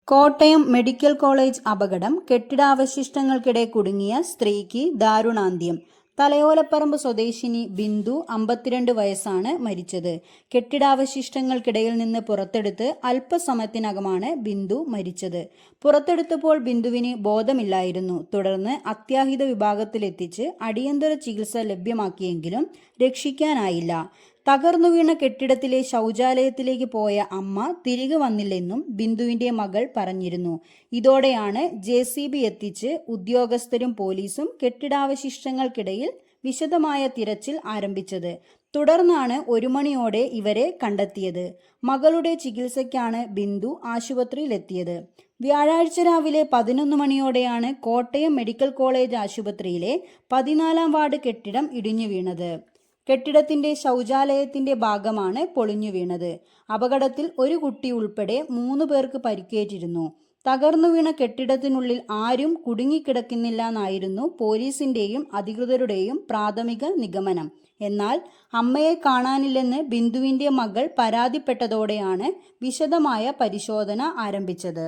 Kottayam medical college അപകടം. കെട്ടിടാവശിഷ്ടങ്ങൾക്കിടെ കുടുങ്ങിയ സ്ത്രീക്ക് ദാരുണാന്ത്യം. തലയോലപ്പറമ്പ് സ്വദേശിനി ബിന്ദു 52 വയസ്സാണ് മരിച്ചത്. കെട്ടിടാവശിഷ്ടങ്ങൾക്കിടയിൽ നിന്ന് പുറത്തെടുത്ത് അല്പസമയത്തിനകമാണ് ബിന്ദു മരിച്ചത്. പുറത്തെടുത്തപ്പോൾ ബിന്ദുവിന് ബോധമില്ലായിരുന്നു. തുടർന്ന് അത്യാഹിത വിഭാഗത്തിലെത്തിച്ച് അടിയന്തര ചികിത്സ ലഭ്യമാക്കിയെങ്കിലും രക്ഷിക്കാനായില്ല. തകർന്നു വീണ കെട്ടിടത്തിലെ ശൗചാലയത്തിലേക്ക് പോയ അമ്മ തിരികെ വന്നില്ലെന്നും ബിന്ദുവിന്റെ മകൾ പറഞ്ഞിരുന്നു. ഇതോടെയാണ് JCB എത്തിച്ച് ഉദ്യോഗസ്ഥരും പോലീസും കെട്ടിടാവശിഷ്ടങ്ങൾക്കിടയിൽ വിശദമായ തിരച്ചിൽ ആരംഭിച്ചത്. തുടർന്നാണ് 1 മണിയോടെ ഇവരെ കണ്ടെത്തിയത്. മകളുടെ ചികിത്സയ്ക്കാണ് ബിന്ദു ആശുപത്രിയിലെത്തിയത്. വ്യാഴാഴ്ച രാവിലെ 11 മണിയോടെയാണ് കോട്ടയം മെഡിക്കൽ കോളേജ് ആശുപത്രിയിലെ 14-ാം വാർഡ് കെട്ടിടം ഇടിഞ്ഞു വീണത്. കെട്ടിടത്തിന്റെ ശൗചാലയത്തിന്റെ ഭാഗമാണ് പൊളിഞ്ഞു വീണത്. അപകടത്തിൽ ഒരു കുട്ടി ഉൾപ്പെടെ 3 പേർക്ക് പരിക്കേറ്റിരുന്നു. തകർന്നു വീണ കെട്ടിടത്തിനുള്ളിൽ ആരും കുടുങ്ങിക്കിടക്കുന്നില്ലെന്നായിരുന്നു പോലീസിന്റെയും അധികൃതരുടെയും പ്രാഥമിക നിഗമനം. എന്നാൽ അമ്മയെ കാണാനില്ലെന്ന് ബിന്ദുവിന്റെ മകൾ പരാതിപ്പെട്ടതോടെയാണ് വിശദമായ പരിശോധന ആരംഭിച്ചത്.